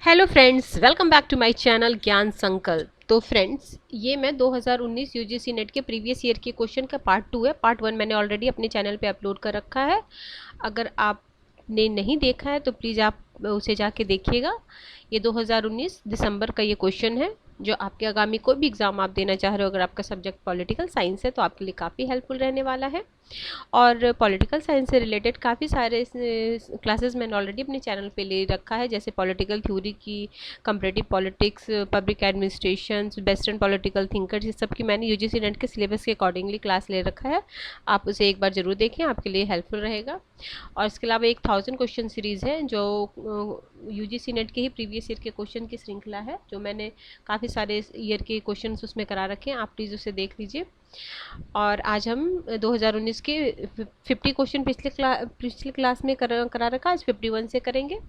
Hello friends, welcome back to my channel Gyan Sankalp. तो friends, ये मैं 2019 यूजीसी नेट के प्रीवियस ईयर के क्वेश्चन का पार्ट 2 है। पार्ट 1 मैंने ऑलरेडी अपने चैनल पे अपलोड कर रखा है। अगर आपने नहीं देखा है तो प्लीज़ आप उसे जाके देखिएगा। ये 2019 दिसंबर का ये क्वेश्चन है जो आपके आगामी कोई भी एग्ज़ाम आप देना चाह रहे हो, अगर आपका सब्जेक्ट पॉलिटिकल साइंस है तो आपके लिए काफ़ी हेल्पफुल रहने वाला है। और पॉलिटिकल साइंस से रिलेटेड काफ़ी सारे क्लासेस मैंने ऑलरेडी अपने चैनल पे ले रखा है, जैसे पॉलिटिकल थ्योरी की, comparative politics, public administration, western political thinkers, ये सब की मैंने यूजीसी नेट के सिलेबस के अकॉर्डिंगली क्लास ले रखा है। आप उसे एक बार ज़रूर देखें, आपके लिए हेल्पफुल रहेगा। और इसके अलावा एक 1000 क्वेश्चन सीरीज़ है जो यूजीसी नेट के ही प्रीवियस ईयर के क्वेश्चन की श्रृंखला है, जो मैंने काफ़ी सारे ईयर के क्वेश्चन उसमें करा रखे हैं। आप प्लीज़ उसे देख लीजिए। और आज हम 2019 के 50 क्वेश्चन पिछले क्लास में करा रखा, आज 51 से करेंगे।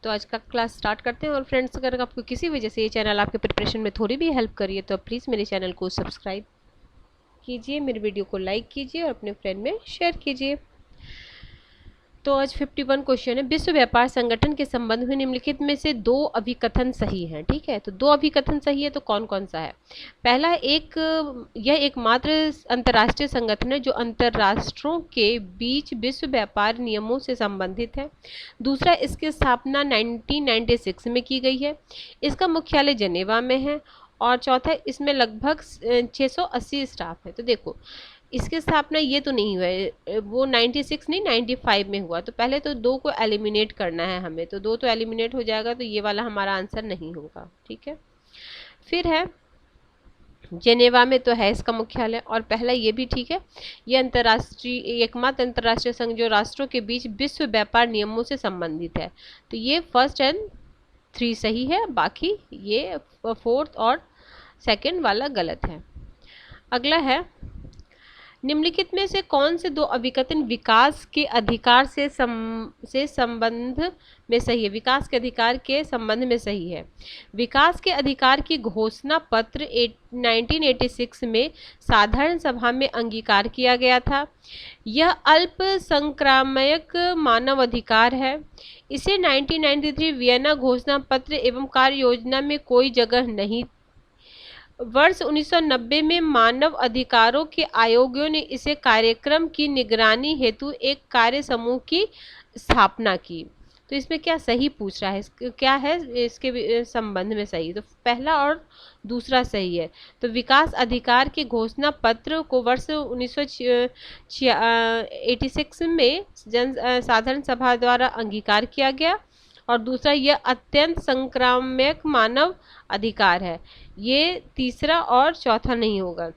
तो आज का क्लास स्टार्ट करते हैं। और फ्रेंड्स, अगर आपको किसी वजह से ये चैनल आपके प्रिपरेशन में थोड़ी भी हेल्प करिए तो प्लीज़ मेरे चैनल को सब्सक्राइब कीजिए, मेरे वीडियो को लाइक कीजिए और अपने फ्रेंड में शेयर कीजिए। तो आज 51 क्वेश्चन है। विश्व व्यापार संगठन के संबंध में निम्नलिखित में से दो अभिकथन सही हैं। ठीक है, तो दो अभिकथन सही है तो कौन कौन सा है? पहला, यह एकमात्र अंतर्राष्ट्रीय संगठन है जो अंतर्राष्ट्रों के बीच विश्व व्यापार नियमों से संबंधित है। दूसरा, इसकी स्थापना 1996 में की गई है। इसका मुख्यालय जेनेवा में है। और चौथा, इसमें लगभग 680 स्टाफ है। तो देखो, इसकी स्थापना ये तो नहीं हुआ है, वो 96 नहीं 95 में हुआ। तो पहले तो दो को एलिमिनेट करना है हमें, तो दो तो एलिमिनेट हो जाएगा, तो ये वाला हमारा आंसर नहीं होगा। ठीक है, फिर है जेनेवा में तो है इसका मुख्यालय। और पहला ये भी ठीक है, ये एकमात्र अंतर्राष्ट्रीय संघ जो राष्ट्रों के बीच विश्व व्यापार नियमों से संबंधित है। तो ये फर्स्ट एंड 3 सही है, बाकी ये फोर्थ और सेकंड वाला गलत है। अगला है, निम्नलिखित में से कौन से दो अभिकथन विकास के अधिकार से संबंध में सही है? विकास के अधिकार के संबंध में सही है। विकास के अधिकार की घोषणा पत्र 1986 में साधारण सभा में अंगीकार किया गया था। यह अल्प संक्रामक मानव अधिकार है। इसे 1993 वियना घोषणा पत्र एवं कार्य योजना में कोई जगह नहीं। वर्ष 1990 में मानव अधिकारों के आयोगों ने इसे कार्यक्रम की निगरानी हेतु एक कार्य समूह की स्थापना की। तो इसमें क्या सही पूछ रहा है, क्या है इसके संबंध में सही? तो पहला और दूसरा सही है। तो विकास अधिकार के घोषणा पत्र को वर्ष 1986 में साधारण सभा द्वारा अंगीकार किया गया। और दूसरा, यह अत्यंत संक्रामक मानव अधिकार है। ये तीसरा और चौथा नहीं होगा।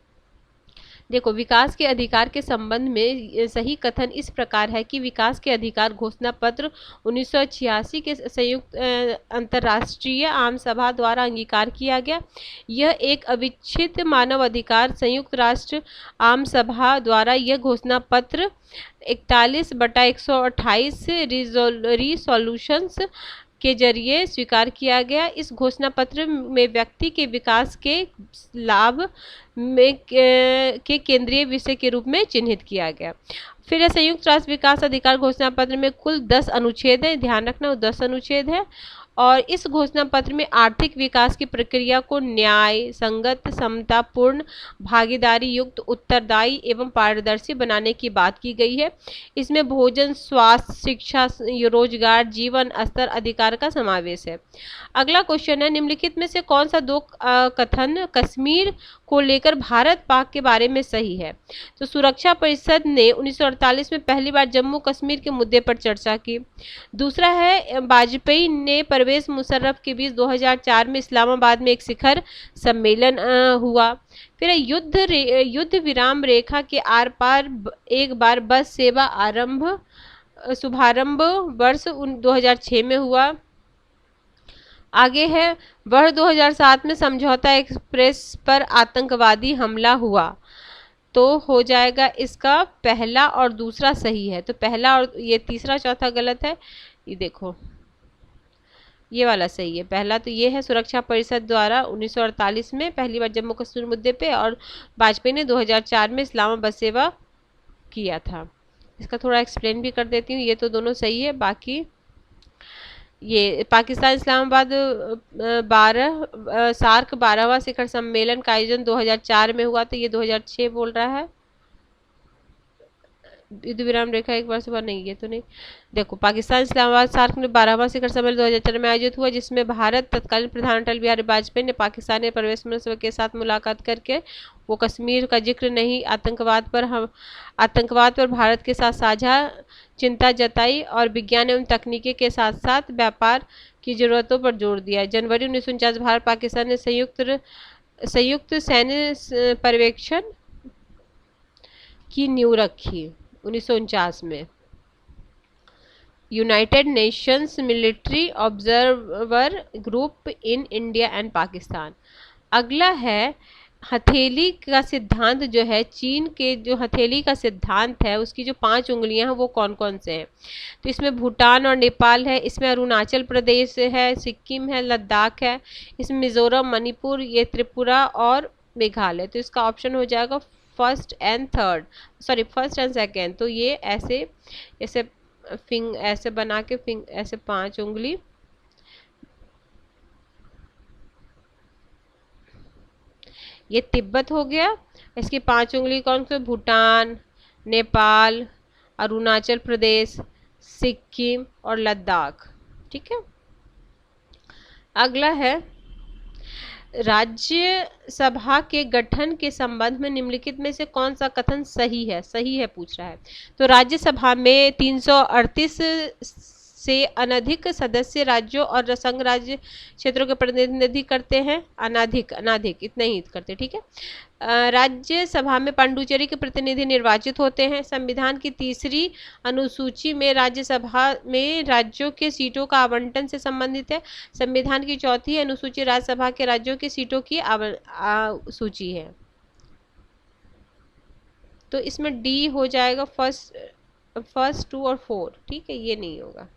देखो, विकास के अधिकार के संबंध में सही कथन इस प्रकार है कि विकास के अधिकार घोषणा पत्र 1986 के संयुक्त अंतर्राष्ट्रीय आम सभा द्वारा अंगीकार किया गया। यह एक अविच्छिन्न मानव अधिकार। संयुक्त राष्ट्र आम सभा द्वारा यह घोषणा पत्र 41/128 रिजोल्यूशंस के जरिए स्वीकार किया गया। इस घोषणा पत्र में व्यक्ति के विकास के लाभ में के केंद्रीय विषय के रूप में चिन्हित किया गया। फिर संयुक्त राष्ट्र विकास अधिकार घोषणा पत्र में कुल 10 अनुच्छेद हैं, ध्यान रखना 10 अनुच्छेद है। और इस घोषणा पत्र में आर्थिक विकास की प्रक्रिया को न्याय संगत, समतापूर्ण, भागीदारी युक्त, उत्तरदायी एवं पारदर्शी बनाने की बात की गई है। इसमें भोजन, स्वास्थ्य, शिक्षा, रोजगार, जीवन स्तर अधिकार का समावेश है। अगला क्वेश्चन है, निम्नलिखित में से कौन सा दो कथन कश्मीर को लेकर भारत पाक के बारे में सही है? तो सुरक्षा परिषद ने 1948 में पहली बार जम्मू कश्मीर के मुद्दे पर चर्चा की। दूसरा है, वाजपेयी ने परवेज मुशर्रफ के बीच 2004 में इस्लामाबाद में एक शिखर सम्मेलन हुआ। फिर युद्ध विराम रेखा के आर पार एक बार बस सेवा शुभारंभ वर्ष 2006 में हुआ। आगे है, वर्ष 2007 में समझौता एक्सप्रेस पर आतंकवादी हमला हुआ। तो हो जाएगा इसका पहला और दूसरा सही है। तो पहला और ये तीसरा चौथा गलत है। ये देखो, ये वाला सही है। पहला तो ये है, सुरक्षा परिषद द्वारा 1948 में पहली बार जम्मू कश्मीर मुद्दे पे, और वाजपेयी ने 2004 में इस्लामाबाद सेवा किया था। इसका थोड़ा एक्सप्लेन भी कर देती हूँ। ये तो दोनों सही है, बाकी ये पाकिस्तान इस्लामाबाद 12 सार्क 12वां शिखर सम्मेलन का आयोजन 2004 में हुआ था, ये 2006 बोल रहा है। युद्ध विराम रेखा एक बार से बार नहीं, ये तो नहीं। देखो, पाकिस्तान इस्लामाबाद सार्क में 12वां शिखर सम्मेलन 2004 में आयोजित हुआ, जिसमें भारत तत्कालीन प्रधान अटल बिहारी वाजपेयी ने पाकिस्तानी प्रवेश मिनिस्टर के साथ मुलाकात करके वो कश्मीर का जिक्र नहीं, आतंकवाद पर भारत के साथ साझा चिंता जताई और विज्ञान एवं तकनीकी के साथ साथ व्यापार की जरूरतों पर जोर दिया। जनवरी 1949 भारत पाकिस्तान ने संयुक्त सैन्य पर्यवेक्षण की नींव रखी 1949 में। United Nations military observer group in India and Pakistan. अगला है हथेली का सिद्धांत, जो है चीन के जो हथेली का सिद्धांत है उसकी जो 5 उंगलियां हैं वो कौन कौन से हैं। तो इसमें भूटान और नेपाल है, इसमें अरुणाचल प्रदेश है, सिक्किम है, लद्दाख है, इसमें मिजोरम, मणिपुर, ये त्रिपुरा और मेघालय। तो इसका ऑप्शन हो जाएगा फर्स्ट एंड सेकेंड। तो ये ऐसे ऐसे ऐसे बना के ऐसे 5 उंगली, ये तिब्बत हो गया। इसकी 5 उंगली कौन से, भूटान, नेपाल, अरुणाचल प्रदेश, सिक्किम और लद्दाख। ठीक है। अगला है राज्यसभा के गठन के संबंध में निम्नलिखित में से कौन सा कथन सही है पूछ रहा है। तो राज्यसभा में 338 से अनधिक सदस्य राज्यों और संघ राज्य क्षेत्रों के प्रतिनिधि करते हैं। अनाधिक इतना ही करते, ठीक है। राज्यसभा में पांडुचेरी के प्रतिनिधि निर्वाचित होते हैं। संविधान की 3री अनुसूची में राज्यसभा में राज्यों के सीटों का आवंटन से संबंधित है। संविधान की 4थी अनुसूची राज्यसभा के राज्यों की सीटों की सूची है। तो इसमें डी हो जाएगा फर्स्ट 2 और 4, ठीक है, ये नहीं होगा।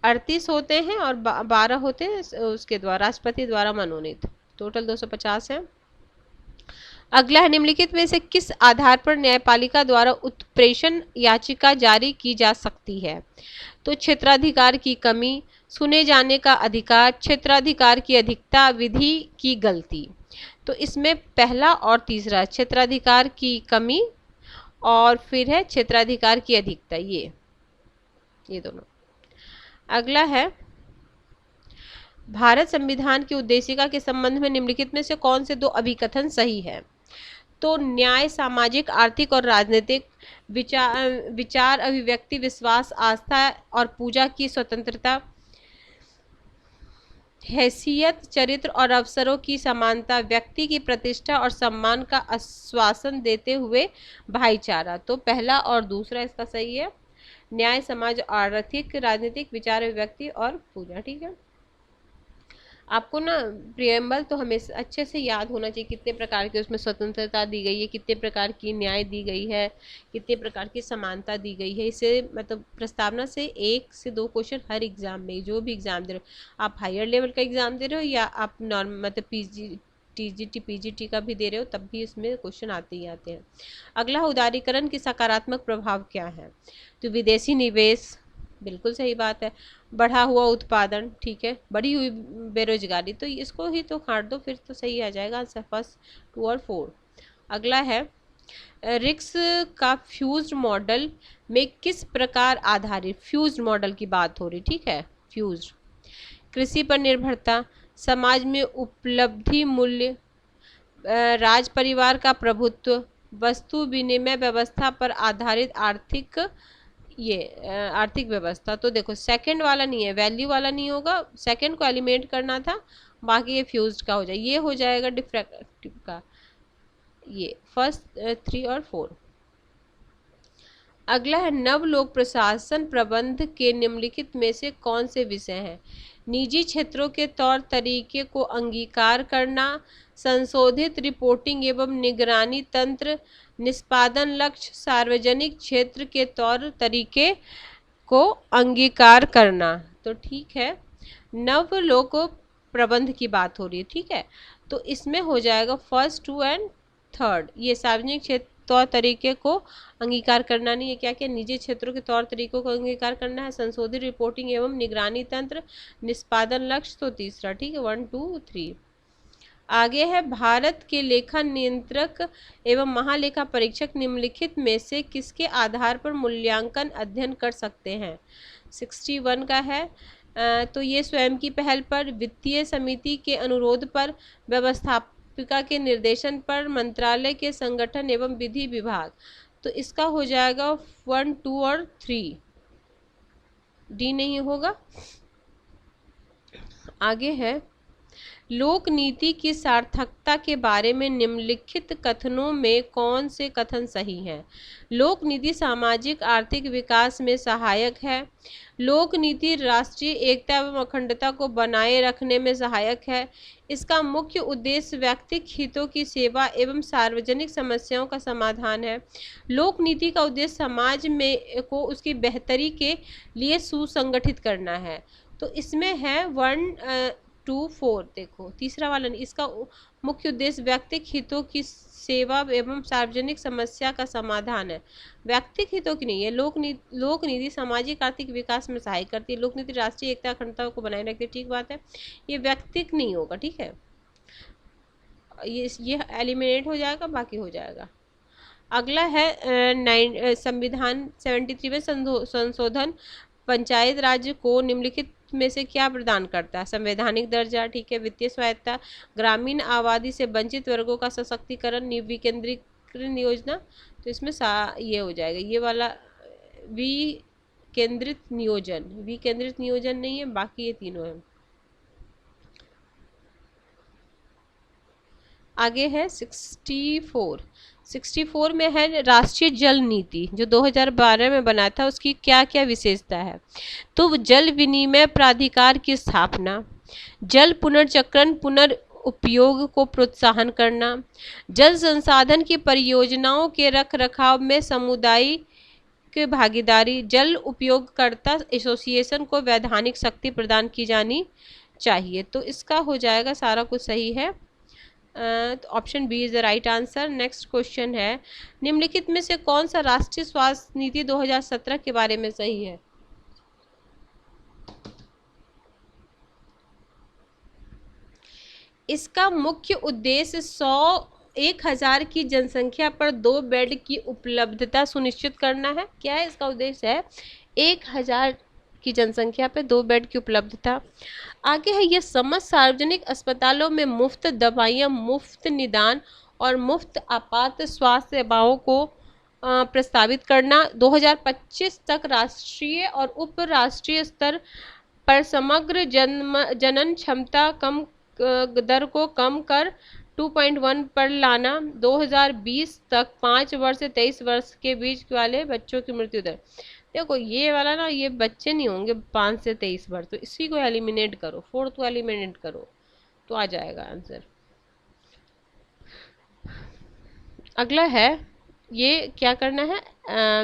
अड़तीस होते हैं और 12 होते हैं उसके द्वारा राष्ट्रपति द्वारा मनोनीत, टोटल 250 है। अगला है निम्नलिखित में से किस आधार पर न्यायपालिका द्वारा उत्प्रेषण याचिका जारी की जा सकती है। तो क्षेत्राधिकार की कमी, सुने जाने का अधिकार, क्षेत्राधिकार की अधिकता, विधि की गलती। तो इसमें पहला और तीसरा, क्षेत्राधिकार की कमी और फिर है क्षेत्राधिकार की अधिकता, ये दोनों। अगला है भारत संविधान की उद्देशिका के संबंध में निम्नलिखित में से कौन से 2 अभिकथन सही है। तो न्याय, सामाजिक, आर्थिक और राजनीतिक विचार, अभिव्यक्ति, विश्वास, आस्था और पूजा की स्वतंत्रता, हैसियत, चरित्र और अवसरों की समानता, व्यक्ति की प्रतिष्ठा और सम्मान का आश्वासन देते हुए भाईचारा। तो पहला और दूसरा इसका सही है। न्याय, समाज, आर्थिक, राजनीतिक, विचार, अभिव्यक्ति और पूजा। ठीक है। आपको ना प्रियम्बल तो हमेशा अच्छे से याद होना चाहिए, कितने प्रकार की उसमें स्वतंत्रता दी गई है, कितने प्रकार की न्याय दी गई है, कितने प्रकार की समानता दी गई है। इसे मतलब प्रस्तावना से 1 से 2 क्वेश्चन हर एग्जाम में, जो भी एग्जाम दे रहे हो, आप हायर लेवल का एग्जाम दे रहे हो या आप नॉर्मल मतलब पीजीटी का भी दे रहे हो, तब भी इसमें क्वेश्चन आते ही आते हैं। अगला, उदारीकरण की सकारात्मक प्रभाव क्या है। तो विदेशी निवेश, बिल्कुल सही बात है। बढ़ा हुआ उत्पादन, ठीक है। बढ़ी हुई बेरोजगारी, तो इसको ही तो काट दो, फिर तो सही आ जाएगा आंसर फर्स्ट 2 और 4। अगला है रिक्स का फ्यूज्ड मॉडल में किस प्रकार आधारित, फ्यूज्ड मॉडल की बात हो रही, ठीक है, फ्यूज्ड। कृषि पर निर्भरता, समाज में उपलब्धि मूल्य, राज परिवार का प्रभुत्व, वस्तु विनिमय व्यवस्था पर आधारित आर्थिक व्यवस्था। तो देखो सेकंड वाला नहीं है, वैल्यू वाला नहीं होगा, सेकंड को एलिमिनेट करना था, बाकी ये फ्यूज्ड का हो जाए, ये हो जाएगा डिफ्रैक्टिव का, ये फर्स्ट 3 और 4। अगला है नव लोक प्रशासन प्रबंध के निम्नलिखित में से कौन से विषय हैं। निजी क्षेत्रों के तौर तरीके को अंगीकार करना, संशोधित रिपोर्टिंग एवं निगरानी तंत्र, निष्पादन लक्ष्य, सार्वजनिक क्षेत्र के तौर तरीके को अंगीकार करना। तो ठीक है, नव लोक प्रबंध की बात हो रही है, ठीक है। तो इसमें हो जाएगा फर्स्ट 2 एंड 3, ये सार्वजनिक क्षेत्र तौर तरीके को अंगीकार करना नहीं है। क्या क्या? निजी क्षेत्रों के तौर तरीकों को अंगीकार करना है, संशोधित रिपोर्टिंग एवं निगरानी तंत्र, निष्पादन लक्ष्य। तो तीसरा, ठीक है, 1 2 3। आगे है, भारत के लेखा नियंत्रक एवं महालेखा परीक्षक निम्नलिखित में से किसके आधार पर मूल्यांकन अध्ययन कर सकते हैं? 61 का है। तो ये स्वयं की पहल पर, वित्तीय समिति के अनुरोध पर, व्यवस्थापिका के निर्देशन पर, मंत्रालय के संगठन एवं विधि विभाग। तो इसका हो जाएगा 1 2 और 3, डी नहीं होगा। आगे है, लोक नीति की सार्थकता के बारे में निम्नलिखित कथनों में कौन से कथन सही हैं? लोक नीति सामाजिक आर्थिक विकास में सहायक है। लोक नीति राष्ट्रीय एकता एवं अखंडता को बनाए रखने में सहायक है। इसका मुख्य उद्देश्य व्यक्तिगत हितों की सेवा एवं सार्वजनिक समस्याओं का समाधान है। लोक नीति का उद्देश्य समाज में को उसकी बेहतरी के लिए सुसंगठित करना है। तो इसमें है 1 2 4। देखो तीसरा वाला नहीं, इसका मुख्य उद्देश्य व्यक्तिगत हितों की सेवा एवं सार्वजनिक समस्या का समाधान है। व्यक्तिगत हितों की नहीं है। लोक नीति सामाजिक आर्थिक विकास में सहायता करती है। लोक नीति राष्ट्रीय एकता अखंडता को बनाए रखती है, ठीक बात है। ये व्यक्तिगत नहीं होगा, ठीक है, ये एलिमिनेट हो जाएगा, बाकी हो जाएगा। अगला है संविधान 73 में संशोधन पंचायत राज्य को निम्नलिखित में से क्या प्रदान करता है? संवैधानिक दर्जा, ठीक है, वित्तीय स्वायत्तता, ग्रामीण आबादी से वंचित वर्गों का सशक्तिकरण, विकेंद्रीकरण योजना। तो इसमें ये हो जाएगा, ये वाला विकेंद्रित नियोजन नहीं है, बाकी ये तीनों है। आगे है 64 में है राष्ट्रीय जल नीति जो 2012 में बना था, उसकी क्या क्या विशेषता है? तो जल विनिमय प्राधिकार की स्थापना, जल पुनर्चक्रण पुनर्उपयोग को प्रोत्साहन करना, जल संसाधन की परियोजनाओं के रखरखाव में समुदाय की भागीदारी, जल उपयोगकर्ता एसोसिएशन को वैधानिक शक्ति प्रदान की जानी चाहिए। तो इसका हो जाएगा सारा कुछ सही है। Option B is the right answer. Next question है, निम्नलिखित में से कौन सा राष्ट्रीय स्वास्थ्य नीति 2017 के बारे में सही है? इसका मुख्य उद्देश्य 1000 की जनसंख्या पर 2 बेड की उपलब्धता सुनिश्चित करना है। क्या है इसका उद्देश्य? है 1000 की जनसंख्या पे 2 बेड की उपलब्धता। आगे है, ये समस्त सार्वजनिक अस्पतालों में मुफ्त दवाइयाँ, मुफ्त निदान और मुफ्त आपात स्वास्थ्य सेवाओं को प्रस्तावित करना। 2025 तक राष्ट्रीय और उपराष्ट्रीय स्तर पर समग्र जनन क्षमता कम दर को कम कर 2.1 पर लाना। 2020 तक 5 वर्ष से 23 वर्ष के बीच वाले बच्चों की मृत्यु दर। देखो ये वाला ना, ये बच्चे नहीं होंगे 5 से 23 वर्ष, तो इसी को एलिमिनेट करो, 4th को एलिमिनेट करो तो आ जाएगा आंसर। अगला है, ये क्या करना है,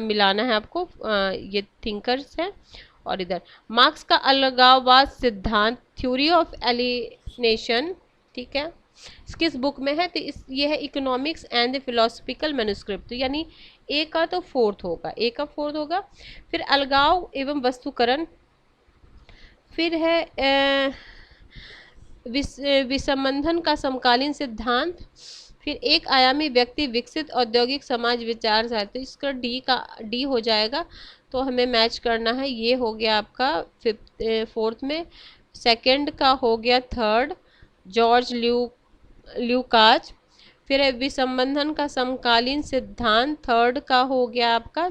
मिलाना है आपको। ये थिंकर्स है और इधर मार्क्स का अलगाववाद सिद्धांत, थ्योरी ऑफ एलिनेशन, ठीक है, किस बुक में है? तो ये है economics and the philosophical manuscript. तो यानी ए का तो 4th होगा, ए का 4th होगा। फिर अलगाव एवं वस्तुकरण, फिर है विसंबंधन का समकालीन सिद्धांत, फिर एक आयामी व्यक्ति विकसित औद्योगिक समाज विचार साहित्य। इसका डी हो जाएगा, तो हमें मैच करना है। ये हो गया आपका 4th में। सेकंड का हो गया 3rd जॉर्ज ल्यूकाच। फिर है विसंबंधन का समकालीन सिद्धांत, 3rd का हो गया आपका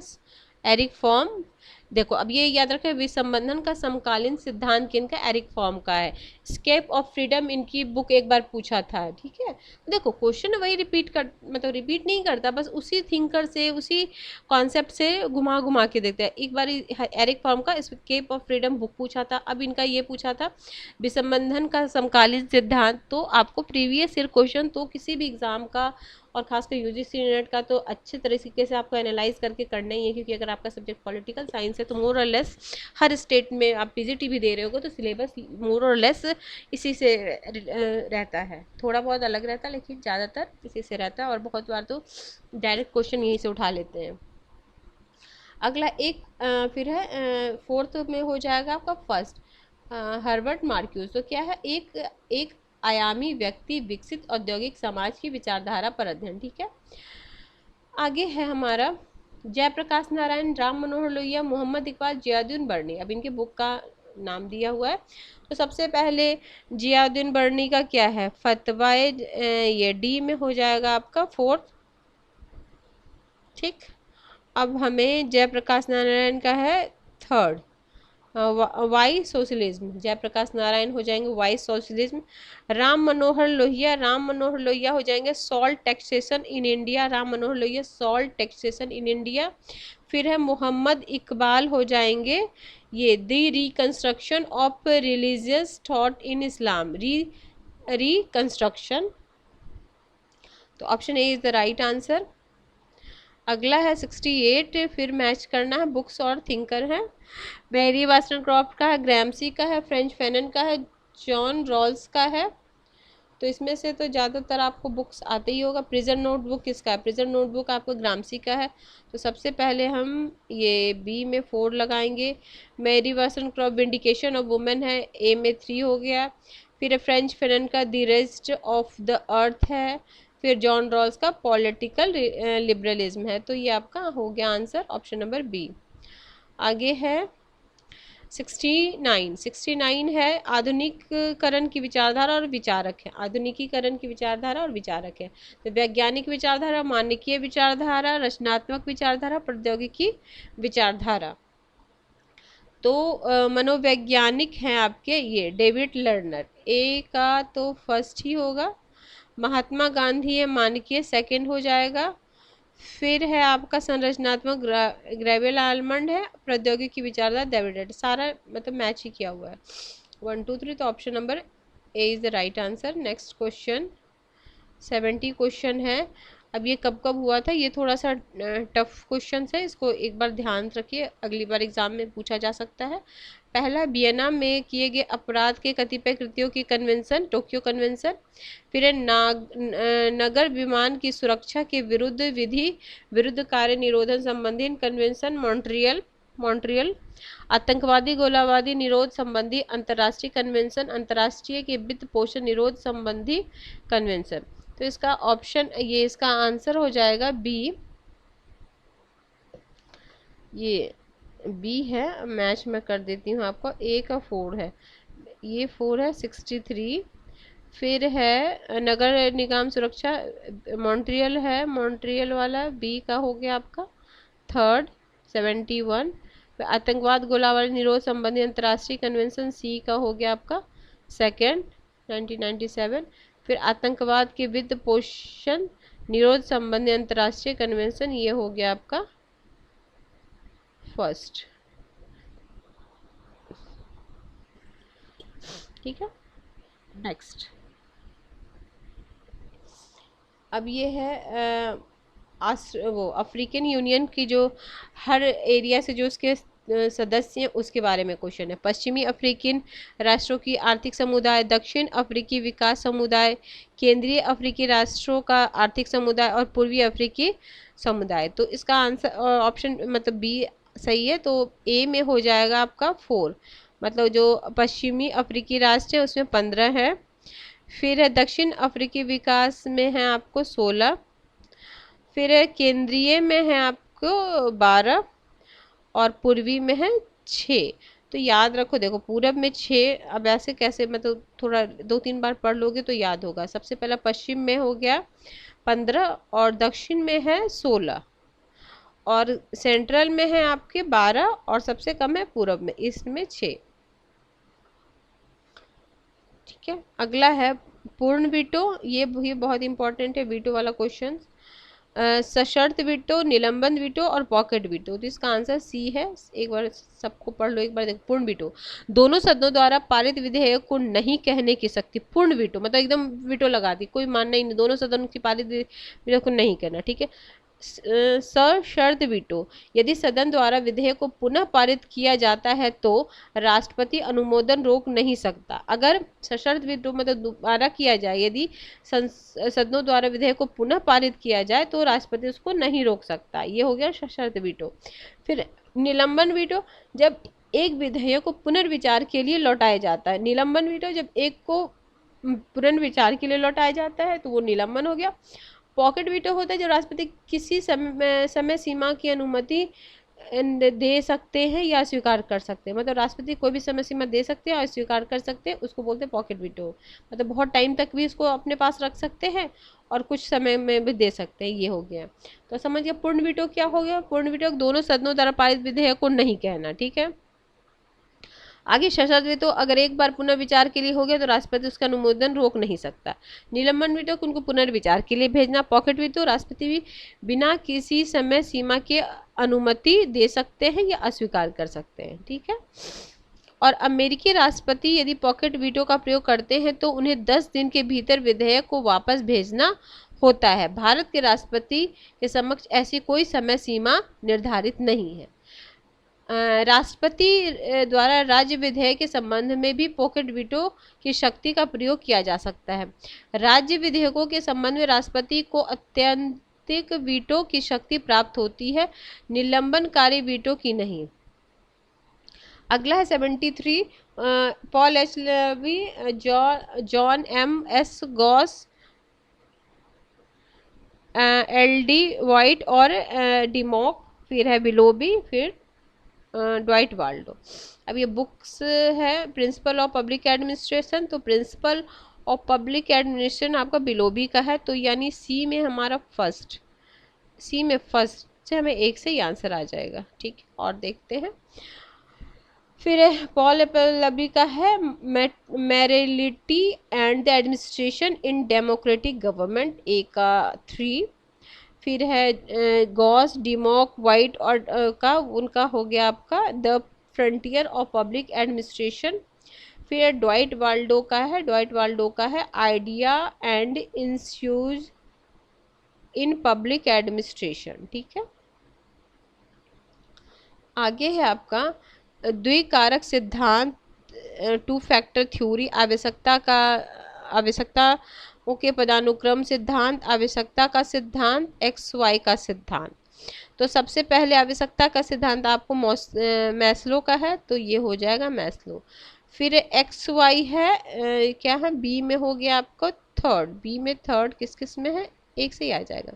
एरिक फॉर्म। देखो अब ये याद रखें, विसंबंधन का समकालीन सिद्धांत किनका? एरिक फॉर्म का है। स्केप ऑफ फ्रीडम इनकी बुक एक बार पूछा था, ठीक है। तो देखो क्वेश्चन वही रिपीट नहीं करता, बस उसी थिंकर से, उसी कॉन्सेप्ट से घुमा घुमा के देखते हैं। एक बार एरिक फॉर्म का स्केप ऑफ फ्रीडम बुक पूछा था, अब इनका ये पूछा था विसंबंधन का समकालीन सिद्धांत। तो आपको प्रीवियस ईयर क्वेश्चन तो किसी भी एग्जाम का और खासकर यूजीसी नेट का तो अच्छे तरीके से आपको एनालाइज करके करना ही है, क्योंकि अगर आपका सब्जेक्ट पॉलिटिकल साइंस है तो मोर और लेस हर स्टेट में आप पीजीटी भी दे रहे होगे तो सिलेबस मोर और लेस इसी से रहता है, थोड़ा बहुत अलग रहता है लेकिन ज़्यादातर इसी से रहता है, और बहुत बार तो डायरेक्ट क्वेश्चन यहीं से उठा लेते हैं। अगला एक फिर है फोर्थ में हो जाएगा आपका फर्स्ट, हर्बर्ट मार्क्यूज। तो क्या है, एक आयामी व्यक्ति विकसित औद्योगिक समाज की विचारधारा पर अध्ययन। ठीक है, आगे है हमारा जयप्रकाश नारायण, राम मनोहर लोहिया, मोहम्मद इकबाल, जियाउद्दीन बर्नी। अब इनके बुक का नाम दिया हुआ है। तो सबसे पहले जियाउद्दीन बर्नी का क्या है, फतवाए, ये डी में हो जाएगा आपका फोर्थ। ठीक, अब हमें जयप्रकाश नारायण का है third, by socialism. Jayaprakash Narayan हो जाएंगे वाई सोशलिज्म। राम मनोहर लोहिया हो जाएंगे salt taxation in India. Ram Manohar Lohia salt taxation in India. फिर है मोहम्मद इकबाल हो जाएंगे ये the reconstruction of religious thought in Islam, reconstruction. तो option A is the right answer. अगला है 68, फिर मैच करना है बुक्स और थिंकर है। मैरी वास्टनक्रॉफ्ट का है, ग्रैम्सी का है, फ्रेंच फैनन का है, जॉन रॉल्स का है। तो इसमें से तो ज़्यादातर आपको बुक्स आते ही होगा। प्रिजन नोटबुक किसका है, प्रिजन नोटबुक आपको ग्रामसी का है। तो सबसे पहले हम ये बी में 4 लगाएंगे। मैरी वास्टनक्रॉफ्ट विंडिकेशन ऑफ वुमेन है, ए में 3 हो गया। फिर फ्रेंच फैनन का the rest of the earth है। फिर जॉन रॉल्स का पॉलिटिकल लिबरलिज्म है। तो ये आपका हो गया आंसर ऑप्शन नंबर बी। आगे है 69 है आधुनिकीकरण की विचारधारा और विचारक है। आधुनिकीकरण की विचारधारा और विचारक है। तो वैज्ञानिक विचारधारा, मानकीय विचारधारा, रचनात्मक विचारधारा, प्रौद्योगिकी विचारधारा। तो मनोवैज्ञानिक हैं आपके ये डेविड लर्नर, ए का तो फर्स्ट ही होगा। महात्मा गांधी है मानकीय, सेकंड हो जाएगा। फिर है आपका संरचनात्मक ग्रेवियल आलमंड है, प्रौद्योगिकी विचारधारा डेविड। सारा मतलब मैच ही किया हुआ है 1 2 3। तो option number A is the right answer. Next question 70 question है। अब ये कब कब हुआ था, ये थोड़ा सा टफ क्वेश्चन है, इसको एक बार ध्यान रखिए, अगली बार एग्जाम में पूछा जा सकता है। पहला वियना में किए गए अपराध के कतिपय कृत्यों की कन्वेंशन, टोक्यो कन्वेंशन। फिर नगर विमान की सुरक्षा के विरुद्ध विधि विरुद्ध कार्य निरोधन संबंधी कन्वेंशन, मॉन्ट्रियल। आतंकवादी गोलाबारी निरोध संबंधी अंतर्राष्ट्रीय कन्वेंशन, अंतर्राष्ट्रीय के वित्त पोषण निरोध संबंधी कन्वेंशन। तो इसका ऑप्शन ये इसका आंसर हो जाएगा बी। ये बी है, मैच में कर देती हूँ आपको। ए का 4 है, ये 4 है 63। फिर है नगर निगम सुरक्षा, मॉन्ट्रियल है, मॉन्ट्रियल वाला बी का हो गया आपका थर्ड 71। फिर आतंकवाद गोलाबारी निरोध संबंधी अंतर्राष्ट्रीय कन्वेंशन, सी का हो गया आपका सेकेंड 1997। फिर आतंकवाद के वित्त पोषण निरोध संबंधी अंतर्राष्ट्रीय कन्वेंशन, ये हो गया आपका फर्स्ट। ठीक है, नेक्स्ट अब ये है वो अफ्रीकन यूनियन की जो हर एरिया से जो उसके सदस्य हैं उसके बारे में क्वेश्चन है। पश्चिमी अफ्रीकन राष्ट्रों की आर्थिक समुदाय, दक्षिण अफ्रीकी विकास समुदाय, केंद्रीय अफ्रीकी राष्ट्रों का आर्थिक समुदाय और पूर्वी अफ्रीकी समुदाय। तो इसका आंसर ऑप्शन मतलब बी सही है। तो ए में हो जाएगा आपका 4, मतलब जो पश्चिमी अफ्रीकी राष्ट्र है उसमें 15 है। फिर है दक्षिण अफ्रीकी विकास में है आपको 16। फिर है केंद्रीय में है आपको 12 और पूर्वी में है 6। तो याद रखो, देखो पूरब में 6, अब ऐसे कैसे, मतलब थोड़ा 2-3 बार पढ़ लोगे तो याद होगा। सबसे पहला पश्चिम में हो गया 15 और दक्षिण में है 16 और सेंट्रल में है आपके 12 और सबसे कम है पूरब में, इसमें 6। ठीक है, अगला है पूर्ण वीटो, ये बहुत इंपॉर्टेंट है वीटो वाला क्वेश्चन। सशर्त वीटो, निलंबन वीटो और पॉकेट वीटो। तो इसका आंसर सी है। एक बार सबको पढ़ लो, एक बार देखो। पूर्ण वीटो, दोनों सदनों द्वारा पारित विधेयक को नहीं कहने की शक्ति। पूर्ण वीटो मतलब एकदम वीटो लगा दी, कोई मानना ही नहीं, दोनों सदनों की पारित विधेयक को नहीं कहना, ठीक है। सशर्त वीटो, यदि सदन द्वारा विधेयक को पुनः पारित किया जाता है तो राष्ट्रपति अनुमोदन रोक नहीं सकता। अगर सशर्त वीटो मतलब दोबारा किया जाए, यदि सदनों द्वारा विधेयक को पुनः पारित किया जाए तो राष्ट्रपति उसको नहीं रोक सकता। ये हो गया सशर्त वीटो। फिर निलंबन वीटो, जब एक विधेयक को पुनर्विचार के लिए लौटाया जाता है। निलंबन वीटो, जब एक को पुनर्विचार के लिए लौटाया जाता है तो वो निलंबन हो गया। पॉकेट वीटो होता है जब राष्ट्रपति किसी समय सीमा की अनुमति दे सकते हैं या स्वीकार कर सकते हैं। मतलब राष्ट्रपति कोई भी समय सीमा दे सकते हैं और स्वीकार कर सकते हैं, उसको बोलते हैं पॉकेट वीटो। मतलब बहुत टाइम तक भी इसको अपने पास रख सकते हैं और कुछ समय में भी दे सकते हैं। ये हो गया। तो समझ गया पूर्ण वीटो क्या हो गया। पूर्ण वीटो दोनों सदनों द्वारा पारित विधेयक को नहीं कहना, ठीक है। आगे सशर्त वीटो, अगर एक बार पुनर्विचार के लिए हो गया तो राष्ट्रपति उसका अनुमोदन रोक नहीं सकता। निलंबन वीटो, उनको पुनर्विचार के लिए भेजना। पॉकेट वीटो, राष्ट्रपति भी बिना किसी समय सीमा के अनुमति दे सकते हैं या अस्वीकार कर सकते हैं, ठीक है। और अमेरिकी राष्ट्रपति यदि पॉकेट वीटो का प्रयोग करते हैं तो उन्हें 10 दिन के भीतर विधेयक को वापस भेजना होता है। भारत के राष्ट्रपति के समक्ष ऐसी कोई समय सीमा निर्धारित नहीं है। राष्ट्रपति द्वारा राज्य विधेयक के संबंध में भी पॉकेट वीटो की शक्ति का प्रयोग किया जा सकता है। राज्य विधेयकों के संबंध में राष्ट्रपति को अत्यंतिक वीटो की शक्ति प्राप्त होती है, निलंबनकारी वीटो की नहीं। अगला है 73, Paul H Levy, John M S Goss, L D White और डिमॉक, फिर है बिलोबी, फिर ड्वाइट वाल्डो। अब ये बुक्स है प्रिंसिपल ऑफ पब्लिक एडमिनिस्ट्रेशन, तो प्रिंसिपल ऑफ पब्लिक एडमिनिस्ट्रेशन आपका बिलोबी का है, तो यानी सी में हमारा फर्स्ट, सी में फर्स्ट से हमें एक से ही आंसर आ जाएगा, ठीक है। और देखते हैं फिर पॉल लबी का है morality and the administration in democratic government, A का 3। फिर है गॉस, डिमॉक, वाइट और का उनका हो गया आपका the frontier of public administration. फिर ड्वाइट वाल्डो का है, ड्वाइट वाल्डो का है idea and issues in public administration, ठीक है। आगे है आपका द्विकारक सिद्धांत, 2 फैक्टर थ्योरी, आवश्यकता के पदानुक्रम सिद्धांत, आवश्यकता का सिद्धांत, XY का सिद्धांत। तो सबसे पहले आवश्यकता का सिद्धांत आपको मैस्लो का है, तो ये हो जाएगा मैस्लो। फिर XY है क्या है, बी में हो गया आपको थर्ड, बी में थर्ड किस किस में है, एक से ही आ जाएगा।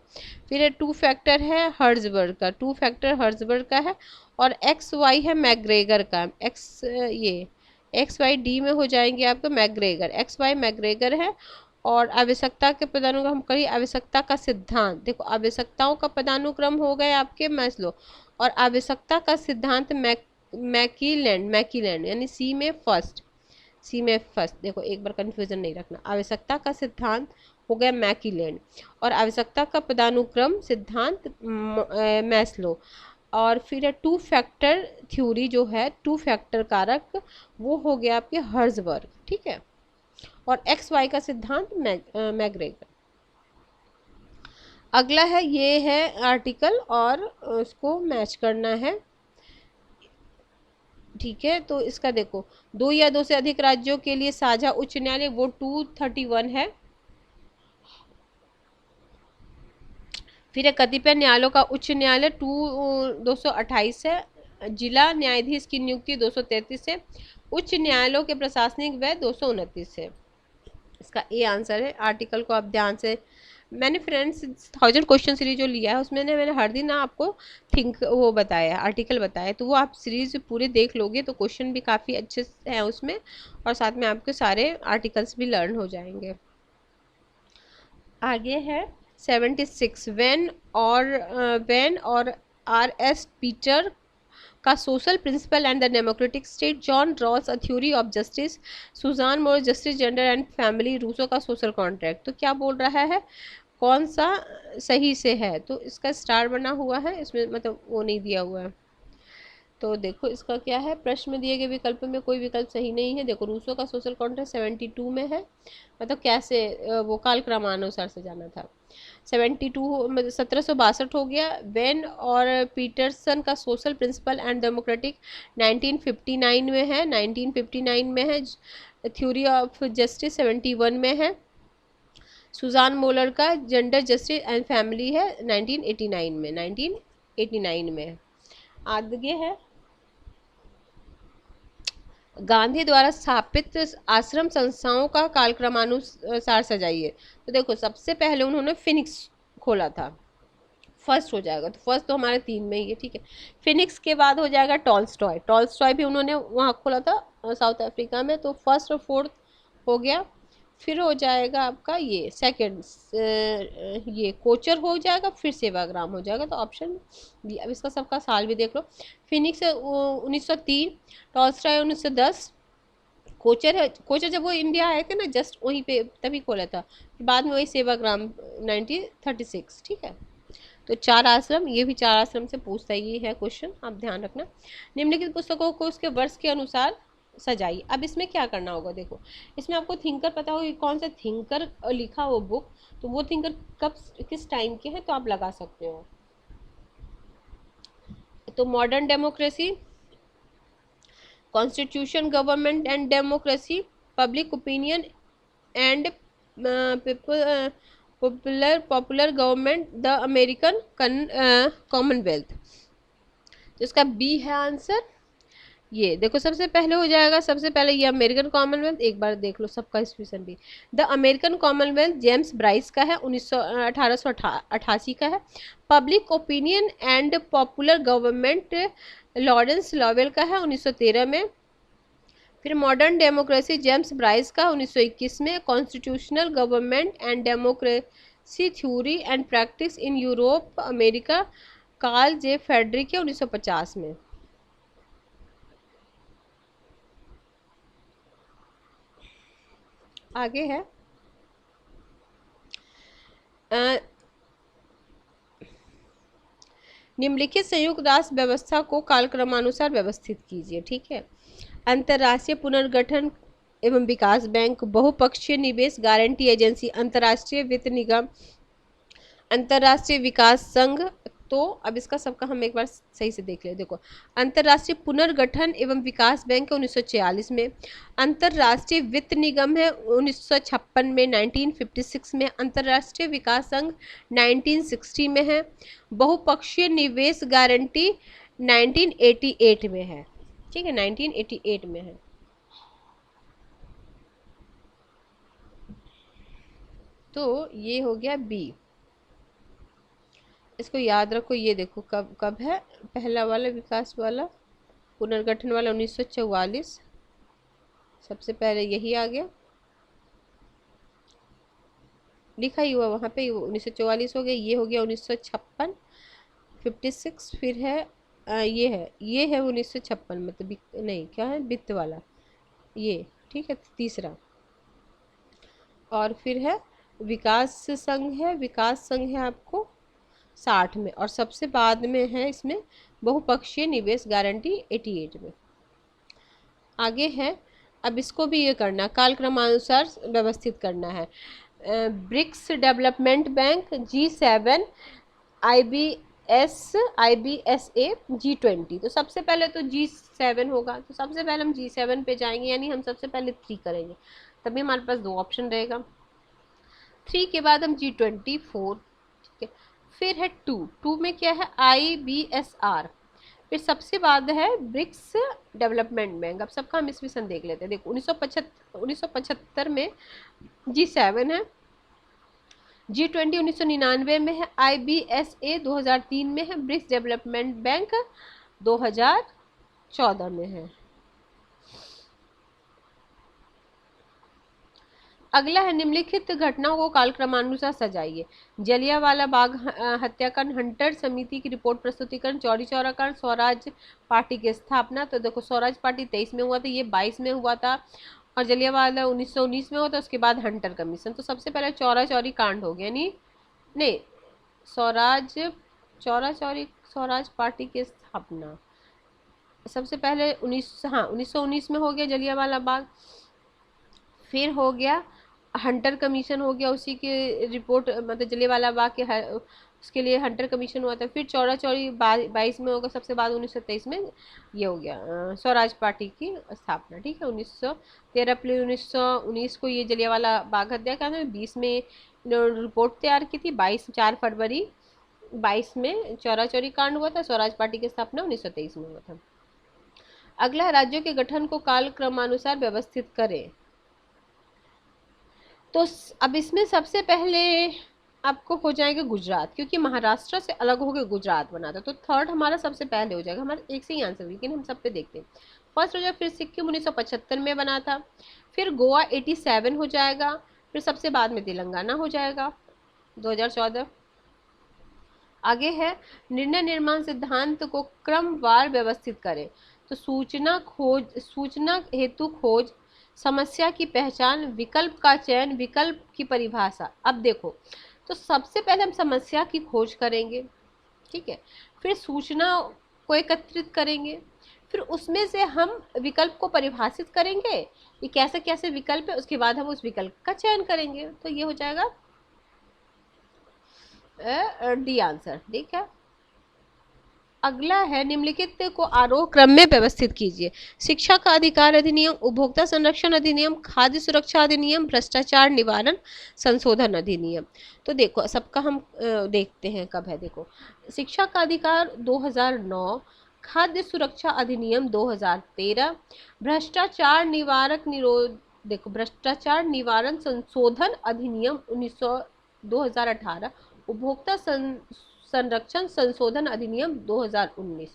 फिर 2 फैक्टर है हर्ट्जबर्ग का, 2 फैक्टर हर्ट्जबर्ग का है। और XY है मैग्रेगर का, ये XY डी में हो जाएंगे आपको मैग्रेगर, XY मैग्रेगर है। और आवश्यकता के पदानुक्रम हम करिए, आवश्यकता का सिद्धांत, देखो आवश्यकताओं का पदानुक्रम हो गए आपके मैस्लो, और आवश्यकता का सिद्धांत मैकीलैंड यानी सी में फर्स्ट, सी में फर्स्ट। देखो एक बार कंफ्यूजन नहीं रखना, आवश्यकता का सिद्धांत हो गया मैकीलैंड और आवश्यकता का पदानुक्रम सिद्धांत मैस्लो। और फिर 2 फैक्टर थ्योरी जो है, 2 फैक्टर कारक, वो हो गया आपके हर्ट्जबर्ग, ठीक है। और XY का सिद्धांत मैग्रेगर। अगला है ये है आर्टिकल और उसको मैच करना है, ठीक है। तो इसका देखो 2 या 2 से अधिक राज्यों के लिए साझा उच्च न्यायालय, वो 231 है। फिर कतिपय न्यायालयों का उच्च न्यायालय 228 है। जिला न्यायाधीश की नियुक्ति 233 है। उच्च न्यायालयों के प्रशासनिक व्यय 229 है। इसका ए आंसर है। आर्टिकल को आप ध्यान से, मैंने फ्रेंड्स 1000 क्वेश्चन सीरीज जो लिया है उसमें मैंने हर दिन आपको वो बताया है, आर्टिकल बताया, तो वो आप सीरीज पूरे देख लोगे तो क्वेश्चन भी काफ़ी अच्छे हैं उसमें, और साथ में आपके सारे आर्टिकल्स भी लर्न हो जाएंगे। आगे है 76, वेन और R.S. पीटर का social principle and the democratic state, John Rawls a theory of justice, Susan Moller justice gender and family, Rousseau का सोशल कॉन्ट्रैक्ट। तो क्या बोल रहा है, कौन सा सही से है, तो इसका स्टार बना हुआ है, इसमें मतलब वो नहीं दिया हुआ है। तो देखो इसका क्या है, प्रश्न में दिए गए विकल्प में कोई विकल्प सही नहीं है। देखो रूसो का सोशल कॉन्ट्रैक्ट 72 में है, मतलब कैसे वो कालक्रमानुसार से जाना था। 72 मतलब 1762 हो गया। वेन और पीटरसन का सोशल प्रिंसिपल एंड डेमोक्रेटिक 1959 में है, 1959 में है। थ्योरी ऑफ जस्टिस 71 में है। सुजान मोलर का जेंडर जस्टिस एंड फैमिली है 1989 में, 1989 में। आगे है गांधी द्वारा स्थापित आश्रम संस्थाओं का कालक्रमानुसार सजाइए। तो देखो सबसे पहले उन्होंने फिनिक्स खोला था, फर्स्ट हो जाएगा, तो फर्स्ट तो हमारे 3 में ही है, ठीक है। फिनिक्स के बाद हो जाएगा टॉल्स्टॉय, टॉल्स्टॉय भी उन्होंने वहाँ खोला था साउथ अफ्रीका में, तो फर्स्ट और फोर्थ हो गया। फिर हो जाएगा आपका ये सेकंड, ये कोचर हो जाएगा, फिर सेवाग्राम हो जाएगा, तो ऑप्शन बी। अब इसका सबका साल भी देख लो। फिनिक्स 1903, टॉल्स्टॉय 1910, कोचर है, कोचर जब वो इंडिया आए थे ना जस्ट वहीं पे तभी खोला था, बाद में वही सेवाग्राम 1936, ठीक है। तो 4 आश्रम, ये भी 4 आश्रम से पूछता ही है क्वेश्चन, आप ध्यान रखना। निम्नलिखित पुस्तकों को उसके वर्ष के अनुसार सजाइए। अब इसमें क्या करना होगा, देखो इसमें आपको थिंकर पता होगा कि कौन सा थिंकर लिखा वो बुक, तो वो थिंकर कब किस टाइम के हैं, तो आप लगा सकते हो। तो modern democracy, constitution, government and democracy, public opinion and popular government, the American Commonwealth. तो इसका बी है आंसर। ये देखो सबसे पहले हो जाएगा, सबसे पहले ये अमेरिकन कॉमनवेल्थ, एक बार देख लो सबका इंस्टीट्यूशन भी। The American Commonwealth James Bryce का है, 1888 का है। Public opinion and popular government Lawrence Lowell का है, 1913 में। फिर मॉडर्न डेमोक्रेसी जेम्स ब्राइस का 1921 में। Constitutional government and democracy theory and practice in Europe America, Carl J Friedrich के 1950 में। आगे है निम्नलिखित संयुक्त राष्ट्र व्यवस्था को कालक्रमानुसार व्यवस्थित कीजिए, ठीक है। अंतर्राष्ट्रीय पुनर्गठन एवं विकास बैंक, बहुपक्षीय निवेश गारंटी एजेंसी, अंतर्राष्ट्रीय वित्त निगम, अंतर्राष्ट्रीय विकास संघ। तो अब इसका सबका हम एक बार सही से देख ले। देखो अंतर्राष्ट्रीय पुनर्गठन एवं विकास बैंक है 1946 में। अंतर्राष्ट्रीय वित्त निगम है 1956 में, 1956 में। अंतर्राष्ट्रीय विकास संघ 1960 में है। बहुपक्षीय निवेश गारंटी 1988 में है, ठीक है, 1988 में है। तो ये हो गया बी, इसको याद रखो। ये देखो कब कब है, पहला वाला विकास वाला पुनर्गठन वाला 1944, सबसे पहले यही आ गया, लिखा ही हुआ वहाँ पे 1944 हो गया। ये हो गया 1956, 56। फिर है ये है 1956, मतलब नहीं क्या है, वित्त वाला ये, ठीक है, तीसरा। और फिर है विकास संघ है, विकास संघ है आपको 60 में, और सबसे बाद में है इसमें बहुपक्षीय निवेश गारंटी 88 में। आगे है, अब इसको भी ये करना, कालक्रमानुसार व्यवस्थित करना है। BRICS development bank, G7, IBSA, G20। तो सबसे पहले तो G7 होगा, तो सबसे पहले हम G7 पे जाएंगे, यानी हम सबसे पहले 3 करेंगे, तभी हमारे पास 2 ऑप्शन रहेगा। 3 के बाद हम G24, ठीक है। फिर है 2 में क्या है, IBSR। फिर सबसे बाद है ब्रिक्स डेवलपमेंट बैंक। अब सबका हम इसमें देख लेते हैं। देखो 1975 में G7 है, G20 1999 में है, IBSA 2003 में है, ब्रिक्स डेवलपमेंट बैंक 2014 में है। अगला है निम्नलिखित घटनाओं को कालक्रमानुसार सजाइए। जलियांवाला बाग हत्याकांड, हंटर समिति की रिपोर्ट प्रस्तुतिकरण, चौरी चौरा कांड, स्वराज पार्टी की स्थापना। तो देखो स्वराज पार्टी 23 में हुआ था, ये 22 में हुआ था, और जलियांवाला 1919 में हुआ था, उसके बाद हंटर कमीशन। तो सबसे पहले चौरा चौरी कांड हो गया, यानी नहीं, स्वराज चौरा चौरी स्वराज पार्टी की स्थापना सबसे पहले 1919 में हो गया जलियांवाला बाग। फिर हो गया हंटर कमीशन हो गया, उसी की रिपोर्ट मतलब जलियांवाला बाग के उसके लिए हंटर कमीशन हुआ था। फिर चौरा चौरी 22 में होगा, सबसे बाद 1923 में ये हो गया स्वराज पार्टी की स्थापना। ठीक है, 13 अप्रैल 1919 को ये जलियांवाला बाग हत्याकांड में 20 में रिपोर्ट तैयार की थी, 4 फरवरी 22 में चौरा चौरी कांड हुआ था, स्वराज पार्टी की स्थापना 1923 में हुआ था। अगला, राज्यों के गठन को काल क्रमानुसार व्यवस्थित करें। तो अब इसमें सबसे पहले आपको हो जाएगा गुजरात, क्योंकि महाराष्ट्र से अलग होकर गुजरात बना था, तो थर्ड हमारा सबसे पहले हो जाएगा। हमारा एक से ही आंसर, लेकिन हम सब पे देखते हैं। फर्स्ट हो जाएगा, फिर सिक्किम 1975 में बना था, फिर गोवा 87 हो जाएगा, फिर सबसे बाद में तेलंगाना हो जाएगा 2014। आगे है, निर्णय निर्माण सिद्धांत को क्रमवार व्यवस्थित करें। तो सूचना हेतु खोज, समस्या की पहचान, विकल्प का चयन, विकल्प की परिभाषा। अब देखो, तो सबसे पहले हम समस्या की खोज करेंगे, ठीक है, फिर सूचना को एकत्रित करेंगे, फिर उसमें से हम विकल्प को परिभाषित करेंगे, ये कैसे कैसे विकल्प है, उसके बाद हम उस विकल्प का चयन करेंगे। तो ये हो जाएगा डी आंसर। ठीक है, अगला है, निम्नलिखित को आरोह क्रम में व्यवस्थित कीजिए। शिक्षा का अधिकार अधिनियम, उपभोक्ता संरक्षण अधिनियम, खाद्य सुरक्षा अधिनियम, भ्रष्टाचार निवारण संशोधन अधिनियम। तो देखो सबका हम देखते हैं कब है। देखो, शिक्षा का अधिकार 2009, खाद्य सुरक्षा अधिनियम 2013, भ्रष्टाचार निवारक निरोध देखो भ्रष्टाचार निवारण संशोधन अधिनियम 2018, उपभोक्ता संरक्षण संशोधन अधिनियम 2019।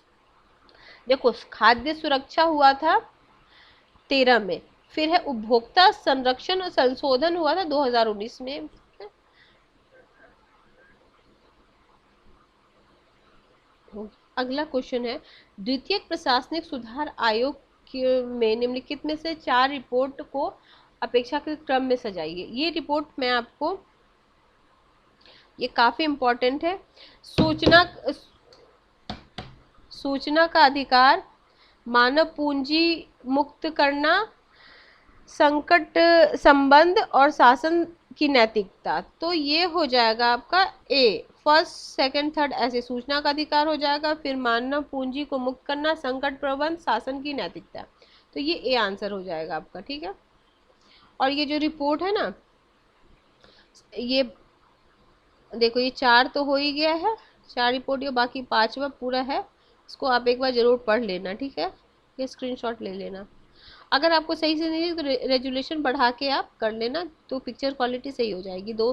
देखो, खाद्य सुरक्षा हुआ था 13 में, फिर है उपभोक्ता संरक्षण और संशोधन हुआ था 2019 में। अगला क्वेश्चन है, द्वितीय प्रशासनिक सुधार आयोग में निम्नलिखित में से 4 रिपोर्ट को अपेक्षाकृत क्रम में सजाइए। ये रिपोर्ट मैं आपको, ये काफी इंपॉर्टेंट है। सूचना का अधिकार, मानव पूंजी मुक्त करना, संकट संबंध और शासन की नैतिकता। तो ये हो जाएगा आपका ए, फर्स्ट सेकंड थर्ड ऐसे। सूचना का अधिकार हो जाएगा, फिर मानव पूंजी को मुक्त करना, संकट प्रबंध, शासन की नैतिकता। तो ये ए आंसर हो जाएगा आपका। ठीक है, और ये जो रिपोर्ट है ना, ये देखो, ये 4 तो हो ही गया है, 4 रिपोर्ट, ये बाकी 5वां पूरा है। इसको आप एक बार जरूर पढ़ लेना। ठीक है, ये स्क्रीनशॉट ले लेना। अगर आपको सही से नहीं तो रेजुलेशन बढ़ा के आप कर लेना, तो पिक्चर क्वालिटी सही हो जाएगी। दो,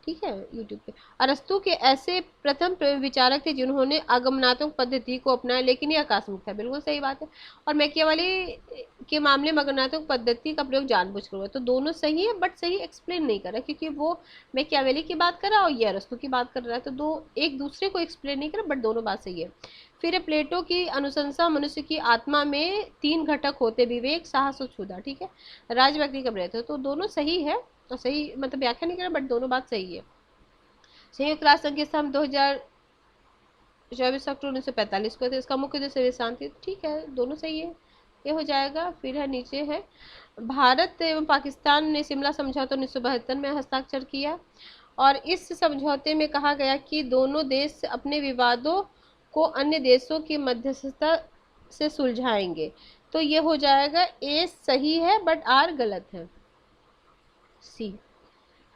ठीक है, यूट्यूब पे। अरस्तु के ऐसे प्रथम विचारक थे जिन्होंने आगमनात्मक पद्धति को अपनाया, लेकिन ये आकस्मिक था। बिल्कुल सही बात है। और मैकियावेली के मामले में आगमनात्मक पद्धति का प्रयोग जानबूझकर हुआ। तो दोनों सही है, बट सही एक्सप्लेन नहीं कर रहा, क्योंकि वो मैकियावेली की बात कर रहा है और ये अरस्तु की बात कर रहा है, तो दो एक दूसरे को एक्सप्लेन नहीं कर रहा, बट दोनों बात सही है। फिर प्लेटो की अनुशंसा, मनुष्य की आत्मा में 3 घटक होते, विवेक, साहस और क्षुधा। ठीक है, राज व्यक्ति का प्रयत्न, तो दोनों सही है। तो सही मतलब व्याख्या नहीं कर रहा, बट दोनों बात सही है। संयुक्त राष्ट्र संघ की स्थापना 24 अक्टूबर 1945 को थे। इसका मुख्य उद्देश्य शांति। ठीक है, दोनों सही है, ये हो जाएगा। फिर है नीचे है, भारत एवं पाकिस्तान ने शिमला समझौता 1972 में हस्ताक्षर किया, और इस समझौते में कहा गया कि दोनों देश अपने विवादों को अन्य देशों की मध्यस्थता से सुलझाएंगे। तो ये हो जाएगा ए सही है, बट आर गलत है, सी।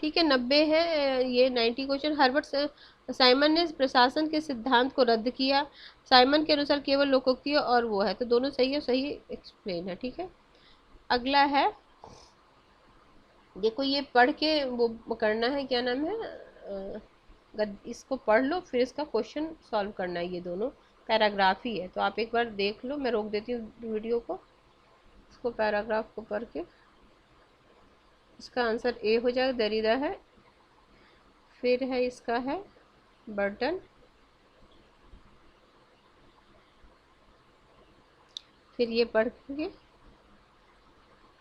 ठीक है, 90 है, ये 90 क्वेश्चन। हर्बर्ट साइमन ने प्रशासन के सिद्धांत को रद्द किया। साइमन के अनुसार केवल लोकोक्ति और वो है, तो दोनों सही है, सही एक्सप्लेन है। ठीक है, अगला है, देखो ये पढ़ के वो करना है, क्या नाम है, इसको पढ़ लो, फिर इसका क्वेश्चन सॉल्व करना है। ये दोनों पैराग्राफ ही है, तो आप एक बार देख लो, मैं रोक देती हूँ वीडियो को, इसको पैराग्राफ को पढ़ के। इसका आंसर ए हो जाएगा, दरिद्र है। फिर है इसका है बर्टन, फिर ये पढ़ के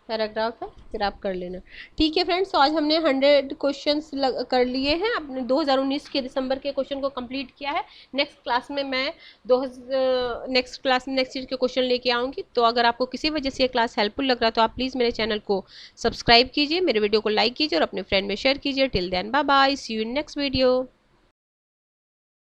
पैराग्राफ है, फिर आप कर लेना। ठीक है फ्रेंड्स, तो आज हमने 100 क्वेश्चंस कर लिए हैं, अपने 2019 के दिसंबर के क्वेश्चन को कंप्लीट किया है। नेक्स्ट क्लास में मैं नेक्स्ट ईयर के क्वेश्चन लेके आऊँगी। तो अगर आपको किसी वजह से ये क्लास हेल्पफुल लग रहा है तो आप प्लीज़ मेरे चैनल को सब्सक्राइब कीजिए, मेरे वीडियो को लाइक कीजिए और अपने फ्रेंड में शेयर कीजिए। Till then bye bye, see you in next video.